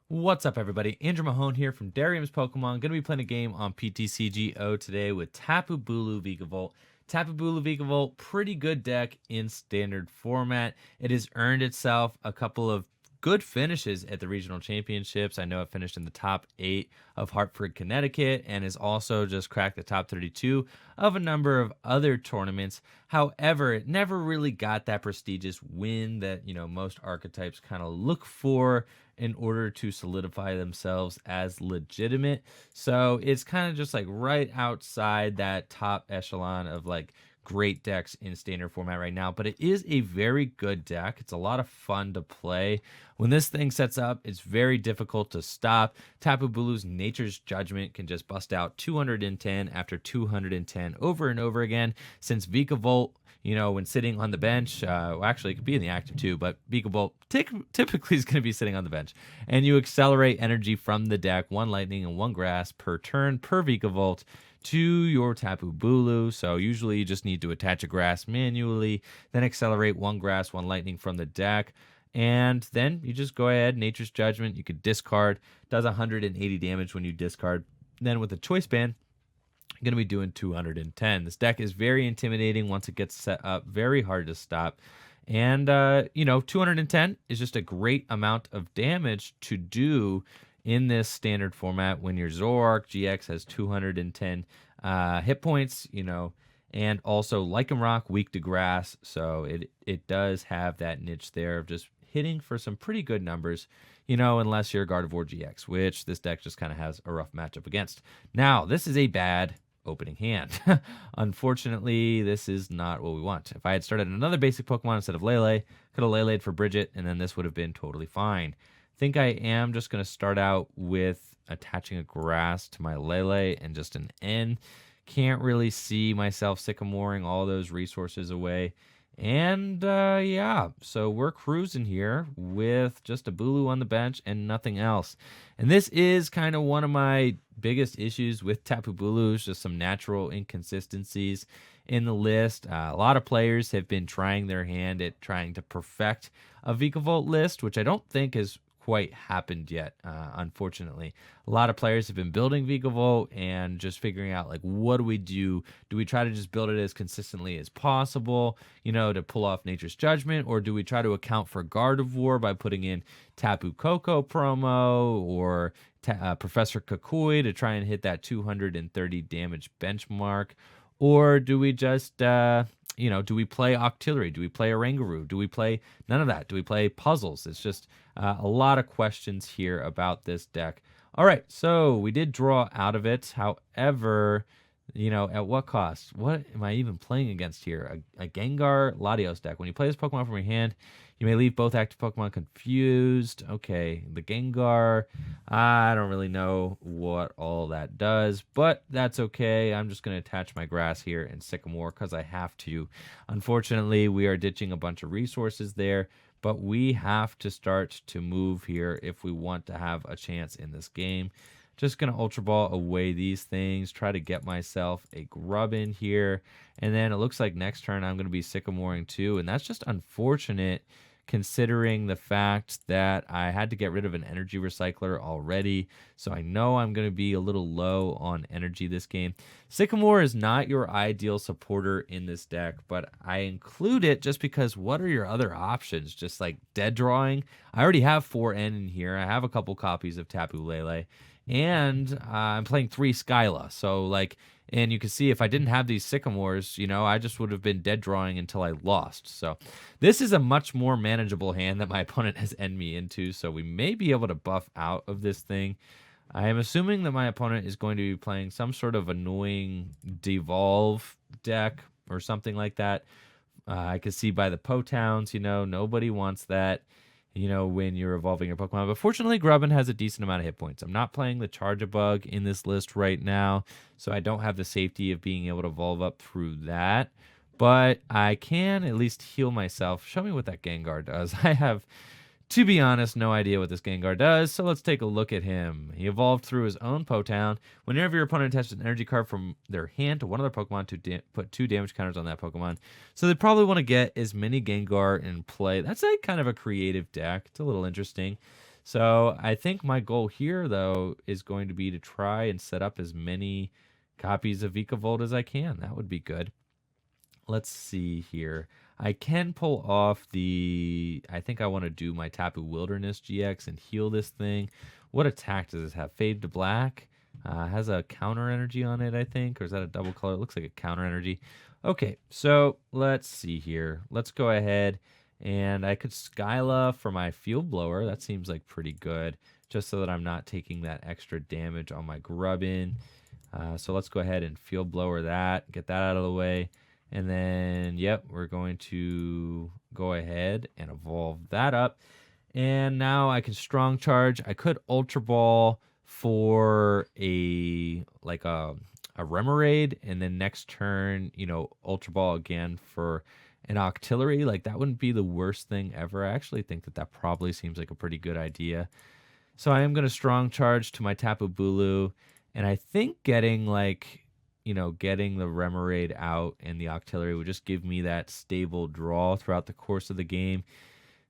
What's up, everybody? Andrew Mahone here from Derium's Pokemon. Going to be playing a game on PTCGO today with Tapu Bulu Vikavolt. Tapu Bulu Vikavolt, pretty good deck in standard format. It has earned itself a couple of good finishes at the regional championships. I know it finished in the top 8 of Hartford, Connecticut, and has also just cracked the top 32 of a number of other tournaments. However, it never really got that prestigious win that, most archetypes kind of look for in order to solidify themselves as legitimate. So it's kind of just like right outside that top echelon of like great decks in standard format right now, but it is a very good deck. It's a lot of fun to play. When this thing sets up, it's very difficult to stop. Tapu Bulu's Nature's Judgment can just bust out 210 after 210 over and over again. Since Vikavolt, when sitting on the bench, actually it could be in the active too, but Vikavolt typically is going to be sitting on the bench. And you accelerate energy from the deck, 1 lightning and 1 grass per turn per Vikavolt to your Tapu Bulu. So usually you just need to attach a grass manually, then accelerate 1 grass, 1 lightning from the deck. And then you just go ahead, Nature's Judgment, you could discard, does 180 damage when you discard. Then with the Choice Band, you're going to be doing 210. This deck is very intimidating once it gets set up, very hard to stop. And, 210 is just a great amount of damage to do in this standard format when your Zoroark GX has 210 hit points, and also Lycanroc, weak to grass. So it does have that niche there of just hitting for some pretty good numbers, unless you're Gardevoir GX, which this deck just kind of has a rough matchup against. Now, this is a bad opening hand. Unfortunately, this is not what we want. If I had started another basic Pokemon instead of Lele, could have Lele'd for Bridget, and then this would have been totally fine. Think I am just going to start out with attaching a grass to my Lele and just an N. Can't really see myself sycamoring all those resources away. And so we're cruising here with just a Bulu on the bench and nothing else. And this is kind of one of my biggest issues with Tapu Bulu, just some natural inconsistencies in the list. A lot of players have been trying their hand at trying to perfect a Vikavolt list, which I don't think is quite happened yet, unfortunately. A lot of players have been building Vikavolt and just figuring out, like, what do we do? Do we try to just build it as consistently as possible, to pull off Nature's Judgment? Or do we try to account for Gardevoir by putting in Tapu Koko promo or Professor Kakui to try and hit that 230 damage benchmark? Or do we just... do we play Octillery? Do we play Oranguru? Do we play none of that? Do we play puzzles? It's just a lot of questions here about this deck. All right, so we did draw out of it. However, at what cost? What am I even playing against here? A Gengar Latios deck. When you play this Pokemon from your hand, you may leave both active Pokemon confused. Okay, the Gengar, I don't really know what all that does, but that's okay. I'm just going to attach my grass here and Sycamore because I have to. Unfortunately, we are ditching a bunch of resources there, but we have to start to move here if we want to have a chance in this game. Just going to Ultra Ball away these things, try to get myself a grub in here, and then it looks like next turn I'm going to be Sycamoring too, and that's just unfortunate considering the fact that I had to get rid of an energy recycler already, so I know I'm going to be a little low on energy this game. Sycamore is not your ideal supporter in this deck, but I include it just because what are your other options? Just like dead drawing? I already have 4N in here. I have a couple copies of Tapu Lele, and I'm playing 3 Skyla, so and you can see if I didn't have these Sycamores, I just would have been dead drawing until I lost. So this is a much more manageable hand that my opponent has ended me into, so we may be able to buff out of this thing. I am assuming that my opponent is going to be playing some sort of annoying devolve deck or something like that. I can see by the Potowns, nobody wants that. When you're evolving your Pokemon. But fortunately, Grubbin has a decent amount of hit points. I'm not playing the Charge-a-Bug in this list right now, so I don't have the safety of being able to evolve up through that. But I can at least heal myself. Show me what that Gengar does. I have To be honest, no idea what this Gengar does, so let's take a look at him. He evolved through his own Potown. Whenever your opponent attaches an energy card from their hand to one of their Pokemon to put 2 damage counters on that Pokemon. So they probably want to get as many Gengar in play. That's kind of a creative deck. It's a little interesting. So I think my goal here, though, is going to be to try and set up as many copies of Vikavolt as I can. That would be good. Let's see here. I can pull off the. I think I want to do my Tapu Wilderness GX and heal this thing. What attack does this have? Fade to black. Has a counter energy on it, I think. Or is that a double color? It looks like a counter energy. Okay, so let's see here. Let's go ahead and I could Skyla for my Field Blower. That seems like pretty good. Just so that I'm not taking that extra damage on my Grubbin. So let's go ahead and Field Blower that. Get that out of the way. And then, yep, we're going to go ahead and evolve that up. And now I can Strong Charge. I could Ultra Ball for a Remoraid, and then next turn, Ultra Ball again for an Octillery. Like, that wouldn't be the worst thing ever. I actually think that probably seems like a pretty good idea. So I am going to Strong Charge to my Tapu Bulu, and I think getting getting the Remoraid out and the Octillery would just give me that stable draw throughout the course of the game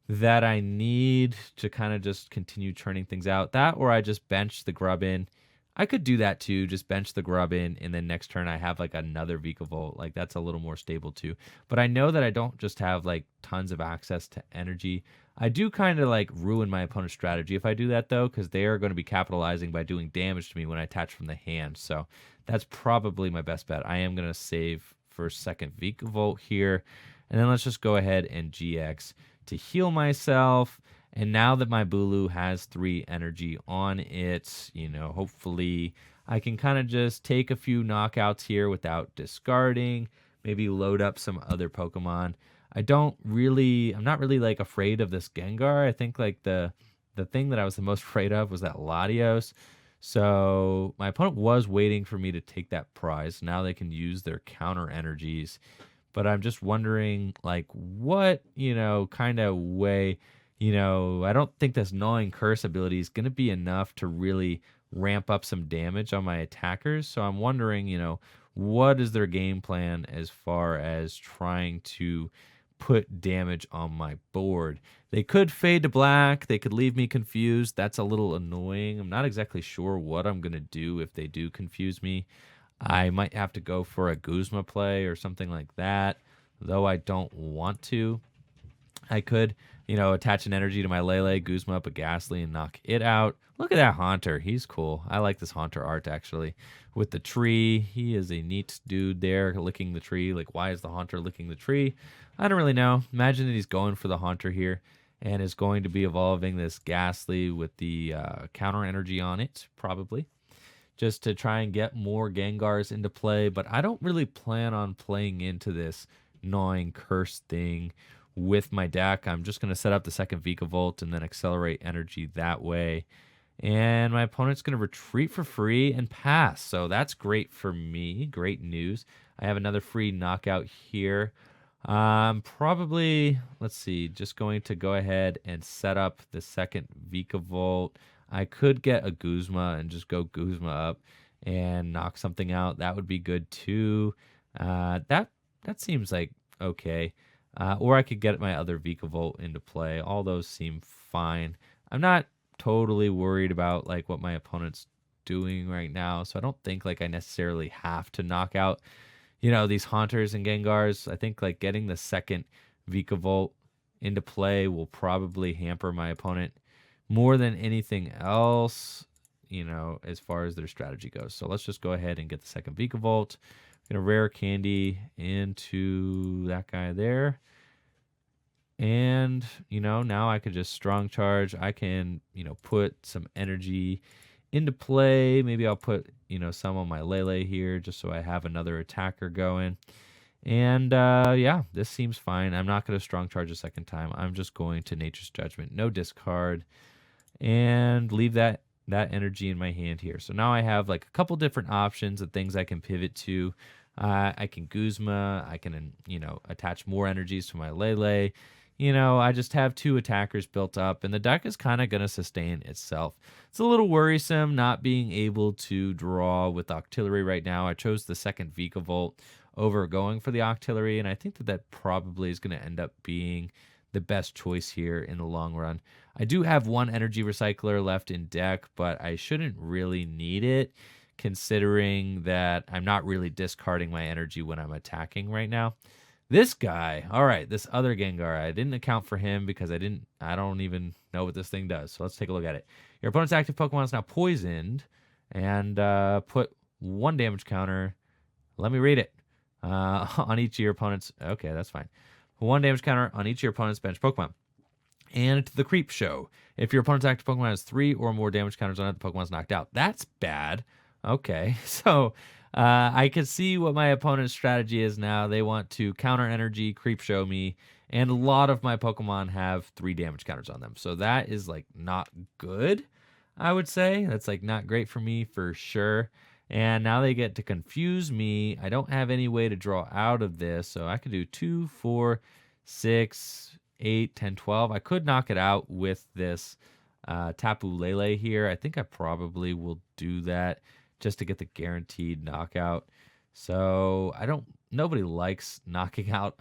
that I need to kind of just continue churning things out. That, or I just bench the Grubbin. I could do that too, just bench the Grubbin, and then next turn I have like another Vikavolt. Like, that's a little more stable too. But I know that I don't just have like tons of access to energy. I do kind of like ruin my opponent's strategy if I do that, though, because they are going to be capitalizing by doing damage to me when I attach from the hand. So that's probably my best bet. I am going to save for second Vikavolt here. And then let's just go ahead and GX to heal myself. And now that my Bulu has 3 energy on it, hopefully I can kind of just take a few knockouts here without discarding, maybe load up some other Pokemon. I'm not really like afraid of this Gengar. I think like the thing that I was the most afraid of was that Latios. So my opponent was waiting for me to take that prize. Now they can use their counter energies. But I'm just wondering, like, what, kind of way, I don't think this Gnawing Curse ability is going to be enough to really ramp up some damage on my attackers. So I'm wondering, what is their game plan as far as trying to put damage on my board? They could fade to black. They could leave me confused. That's a little annoying. I'm not exactly sure what I'm going to do if they do confuse me. I might have to go for a Guzma play or something like that, though I don't want to. I could, attach an energy to my Lele, Guzma up a Ghastly, and knock it out. Look at that Haunter. He's cool. I like this Haunter art, actually. With the tree, he is a neat dude there, licking the tree. Like, why is the Haunter licking the tree? I don't really know. Imagine that he's going for the Haunter here and is going to be evolving this Ghastly with the counter energy on it, probably, just to try and get more Gengars into play. But I don't really plan on playing into this Gnawing Curse thing with my deck. I'm just going to set up the second Vikavolt and then accelerate energy that way. And my opponent's going to retreat for free and pass. So that's great for me. Great news. I have another free knockout here. Probably, let's see, just going to go ahead and set up the second Vikavolt. I could get a Guzma and just go Guzma up and knock something out. That would be good too. That seems like okay. Or I could get my other Vikavolt into play. All those seem fine. I'm not totally worried about like what my opponent's doing right now, so I don't think like I necessarily have to knock out, these Haunters and Gengars. I think like getting the second Vikavolt into play will probably hamper my opponent more than anything else, as far as their strategy goes. So let's just go ahead and get the second Vikavolt. Gonna rare candy into that guy there. And, now I could just Strong Charge. I can, put some energy into play. Maybe I'll put, some on my Lele here just so I have another attacker going. And, yeah, this seems fine. I'm not going to Strong Charge a second time. I'm just going to Nature's Judgment. No discard. And leave that energy in my hand here. So now I have like a couple different options of things I can pivot to. I can Guzma. I can, attach more energies to my Lele. I just have 2 attackers built up, and the deck is kind of going to sustain itself. It's a little worrisome not being able to draw with Octillery right now. I chose the second Vikavolt over going for the Octillery, and I think that probably is going to end up being the best choice here in the long run. I do have one energy recycler left in deck, but I shouldn't really need it considering that I'm not really discarding my energy when I'm attacking right now. This guy, all right, this other Gengar, I didn't account for him because I don't even know what this thing does. So let's take a look at it. Your opponent's active Pokemon is now poisoned and put 1 damage counter. Let me read it. On each of your opponent's, okay, that's fine. 1 damage counter on each of your opponent's bench Pokemon. And the Creep Show. If your opponent's active Pokemon has 3 or more damage counters on it, the Pokemon's knocked out. That's bad. Okay, so I can see what my opponent's strategy is now. They want to counter energy, Creep Show me, and a lot of my Pokemon have 3 damage counters on them. So that is like not good, I would say. That's like not great for me for sure. And now they get to confuse me. I don't have any way to draw out of this. So I could do 2, 4, 6, 8, 10, 12. I could knock it out with this Tapu Lele here. I think I probably will do that just to get the guaranteed knockout. So nobody likes knocking out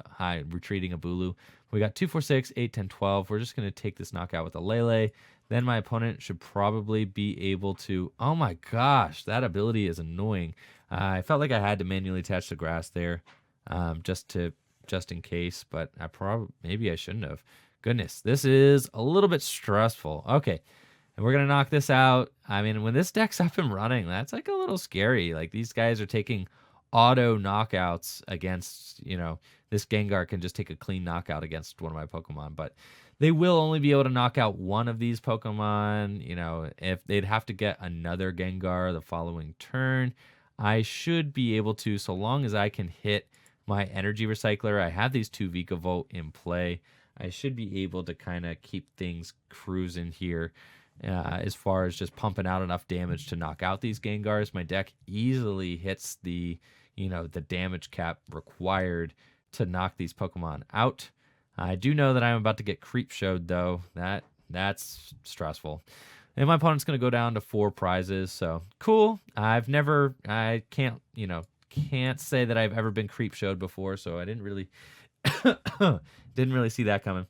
retreating a Bulu. We got 2, 4, 6, 8, 10, 12. We're just going to take this knockout with a Lele. Then my opponent should probably be able to, oh my gosh, that ability is annoying. I felt like I had to manually attach the grass there just in case, but maybe I shouldn't have. Goodness, this is a little bit stressful. Okay. And we're going to knock this out. I mean, when this deck's up and running, that's like a little scary. Like these guys are taking auto knockouts against, this Gengar can just take a clean knockout against one of my Pokemon. But they will only be able to knock out one of these Pokemon. If they'd have to get another Gengar the following turn, I should be able to, so long as I can hit my energy recycler. I have these 2 Vikavolt in play. I should be able to kind of keep things cruising here. As far as just pumping out enough damage to knock out these Gengars. My deck easily hits the damage cap required to knock these Pokemon out. I do know that I'm about to get Creep Showed, though. That's stressful. And my opponent's going to go down to 4 prizes, so cool. I can't say that I've ever been Creep Showed before, so I didn't really see that coming.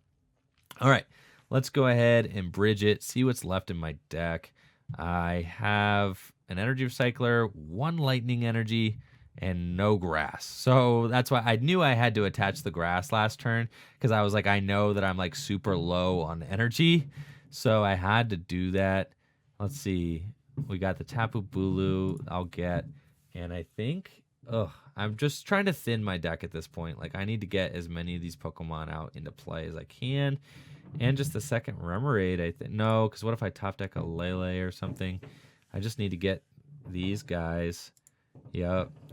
All right. Let's go ahead and bridge it, see what's left in my deck. I have an energy recycler, 1 lightning energy, and no grass. So that's why I knew I had to attach the grass last turn, because I was like, I know that I'm like super low on energy. So I had to do that. Let's see. We got the Tapu Bulu I'll get. And I think, I'm just trying to thin my deck at this point. Like I need to get as many of these Pokemon out into play as I can. And just the second Remoraid, I think. No, because what if I top deck a Lele or something? I just need to get these guys,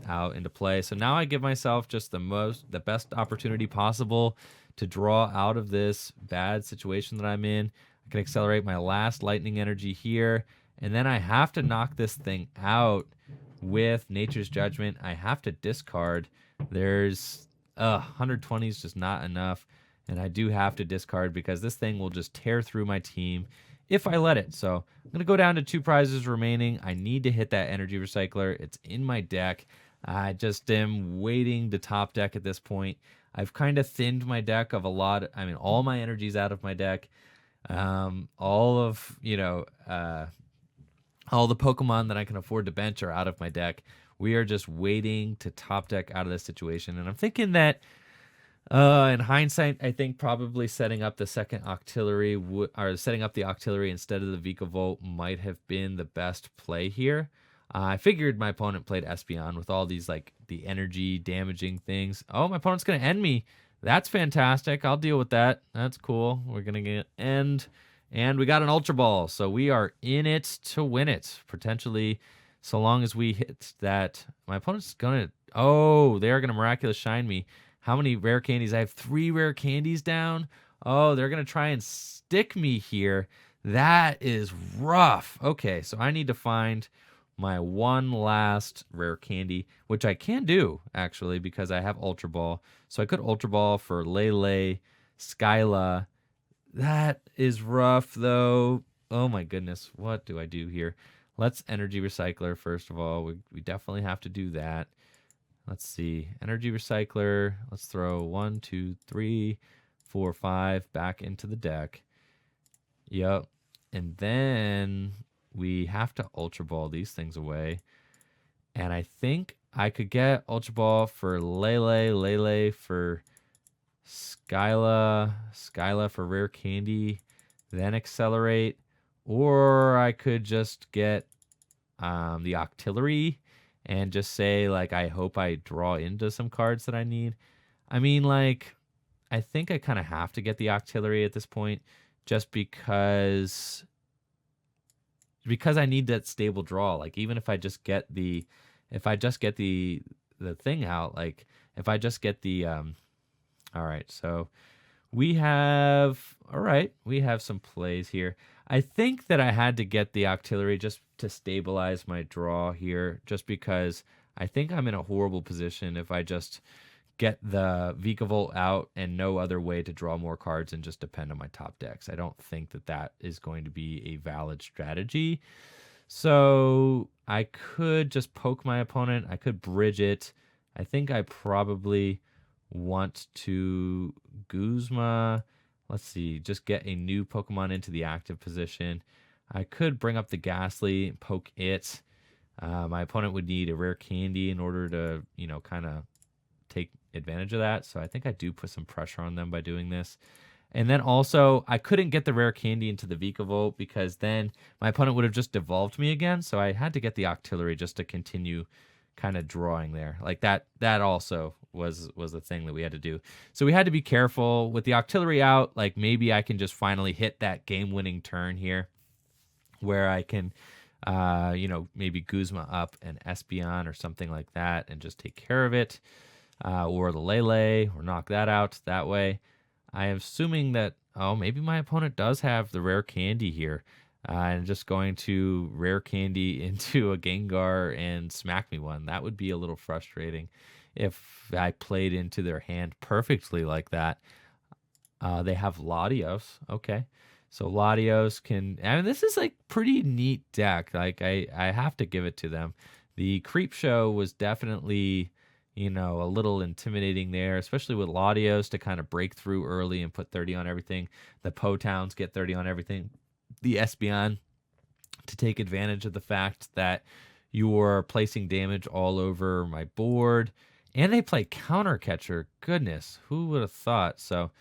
out into play. So now I give myself just the best opportunity possible to draw out of this bad situation that I'm in. I can accelerate my last lightning energy here, and then I have to knock this thing out with Nature's Judgment. I have to discard. There's 120 is just not enough. And I do have to discard because this thing will just tear through my team if I let it. So I'm going to go down to 2 prizes remaining. I need to hit that energy recycler. It's in my deck. I just am waiting to top deck at this point. I've kind of thinned my deck of all my energy's out of my deck. All the Pokemon that I can afford to bench are out of my deck. We are just waiting to top deck out of this situation. And I'm thinking that in hindsight, I think probably setting up the second Octillery or setting up the Octillery instead of the Vikavolt might have been the best play here. I figured my opponent played Espeon with all these like the energy damaging things. Oh, my opponent's going to end me. That's fantastic. I'll deal with that. That's cool. We're going to get end. And we got an Ultra Ball. So we are in it to win it. Potentially, so long as we hit that. My opponent's going to... Oh, they're going to Miraculous Shine me. How many rare candies? I have 3 rare candies down. Oh, they're going to try and stick me here. That is rough. Okay, so I need to find my one last rare candy, which I can do, actually, because I have Ultra Ball. So I could Ultra Ball for Lele, Skyla. That is rough, though. Oh, my goodness. What do I do here? Let's Energy Recycler, first of all. We definitely have to do that. Let's see. Energy Recycler. Let's throw 1, 2, 3, 4, 5 back into the deck. Yep. And then we have to Ultra Ball these things away. And I think I could get Ultra Ball for Lele for Skyla for Rare Candy, then Accelerate. Or I could just get the Octillery and just say, like, I hope I draw into some cards that I need. I mean, like, I think I kind of have to get the Octillery at this point just because I need that stable draw. Like, even if I just get the thing out, like if I just get the all right, so we have some plays here. I think that I had to get the Octillery just to stabilize my draw here, just because I think I'm in a horrible position if I just get the Vikavolt out and no other way to draw more cards and just depend on my top decks. I don't think that is going to be a valid strategy. So I could just poke my opponent. I could bridge it. I think I probably want to Guzma. Let's see, just get a new Pokemon into the active position. I could bring up the Ghastly, poke it. My opponent would need a Rare Candy in order to, kind of take advantage of that. So I think I do put some pressure on them by doing this. And then also, I couldn't get the Rare Candy into the Vikavolt because then my opponent would have just devolved me again. So I had to get the Octillery just to continue kind of drawing there. Like that also was the thing that we had to do. So we had to be careful with the Octillery out. Like maybe I can just finally hit that game-winning turn here where I can, maybe Guzma up an Espeon or something like that and just take care of it. Or the Lele, or knock that out that way. I am assuming that, maybe my opponent does have the Rare Candy here. And just going to Rare Candy into a Gengar and smack me one. That would be a little frustrating if I played into their hand perfectly like that. They have Latios. Okay. So Latios this is like pretty neat deck. Like I have to give it to them. The Creep Show was definitely, a little intimidating there, especially with Latios to kind of break through early and put 30 on everything. The Potowns get 30 on everything. The Espeon to take advantage of the fact that you're placing damage all over my board. And they play Counter Catcher. Goodness, who would have thought? So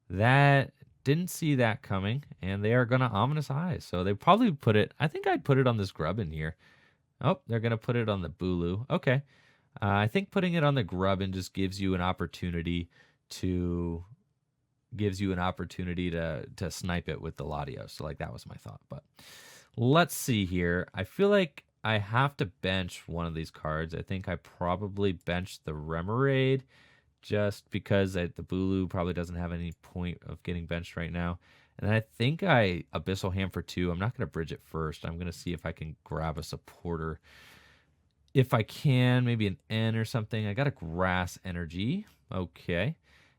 that didn't see that coming. And they are going to Ominous Eyes. So they probably put it, I think I'd put it on this Grubbin here. Oh, they're going to put it on the Bulu. Okay. I think putting it on the Grubbin just gives you an opportunity to snipe it with the Latios. So like that was my thought. But let's see here. I feel like I have to bench one of these cards. I think I probably bench the Remoraid just because the Bulu probably doesn't have any point of getting benched right now. And I think I Abyssal Ham for 2. I'm not going to bridge it first. I'm going to see if I can grab a supporter. If I can, maybe an N or something. I got a Grass Energy. Okay.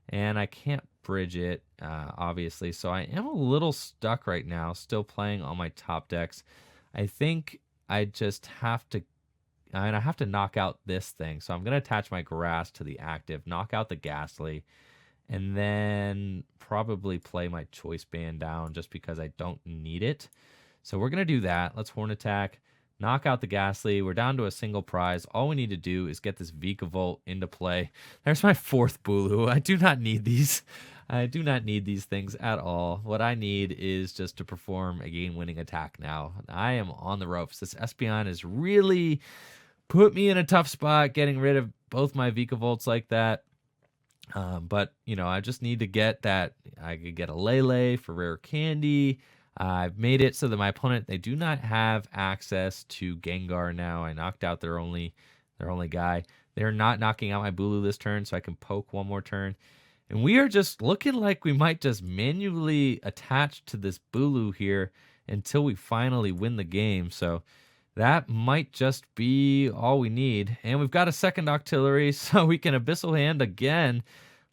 And I can't bridge it, obviously. So I am a little stuck right now, still playing on my top decks. I think I just have to... I have to knock out this thing. So I'm going to attach my Grass to the active, knock out the Ghastly, and then probably play my Choice Band down just because I don't need it. So we're going to do that. Let's Horn Attack. Knock out the Ghastly. We're down to a single prize. All we need to do is get this Vikavolt into play. There's my 4th Bulu. I do not need these. I do not need these things at all. What I need is just to perform a game-winning attack now. I am on the ropes. This Espeon has really put me in a tough spot getting rid of both my Vikavolts like that. But, I just need to get that. I could get a Lele for Rare Candy. I've made it so that my opponent, they do not have access to Gengar now. I knocked out their only guy. They're not knocking out my Bulu this turn, so I can poke one more turn. And we are just looking like we might just manually attach to this Bulu here until we finally win the game. So that might just be all we need. And we've got a second Octillery, so we can Abyssal Hand again.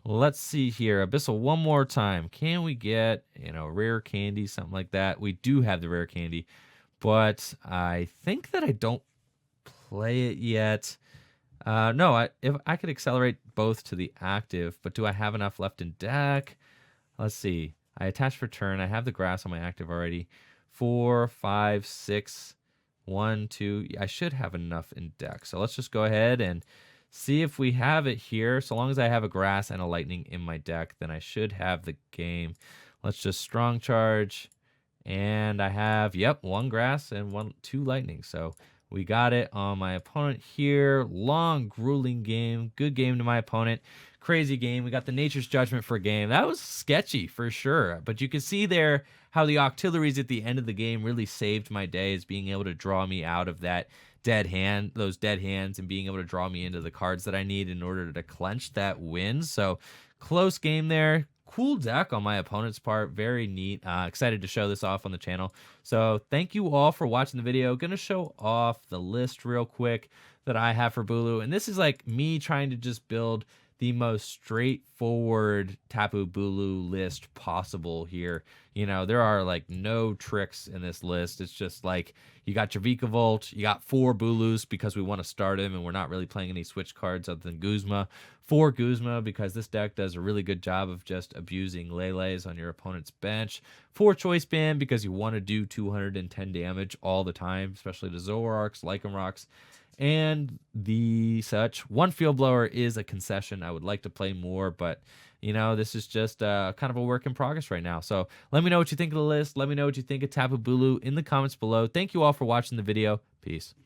Let's see here. Abyssal one more time. Can we get, Rare Candy, something like that? We do have the Rare Candy, but I think that I don't play it yet. No, if I could accelerate both to the active, but do I have enough left in deck? Let's see. I attached for turn. I have the grass on my active already. 4, 5, 6, 1, 2. I should have enough in deck. So let's just go ahead and see if we have it here. So long as I have a grass and a lightning in my deck, then I should have the game. Let's just strong charge. And I have, yep, 1 grass and 2 lightning. So we got it on my opponent here. Long, grueling game. Good game to my opponent. Crazy game. We got the Nature's Judgment for a game. That was sketchy for sure. But you can see there how the auxiliaries at the end of the game really saved my days, being able to draw me out of that dead hand, those dead hands, and being able to draw me into the cards that I need in order to clench that win. So close game there. Cool deck on my opponent's part. Very neat. Excited to show this off on the channel. So thank you all for watching the video. Gonna show off the list real quick that I have for Bulu. And this is like me trying to just build the most straightforward Tapu Bulu list possible here. You know, there are like no tricks in this list. It's just like you got your Vikavolt, you got 4 Bulus because we want to start him and we're not really playing any switch cards other than Guzma. 4 Guzma because this deck does a really good job of just abusing Lele's on your opponent's bench. 4 Choice Band because you want to do 210 damage all the time, especially to Zoroarks, Lycanrocs, and the such. 1 Field Blower is a concession. I would like to play more, but you know, this is just kind of a work in progress right now. So let me know what you think of the list. Let me know what you think of Tapu Bulu in the comments below. Thank you all for watching the video. Peace.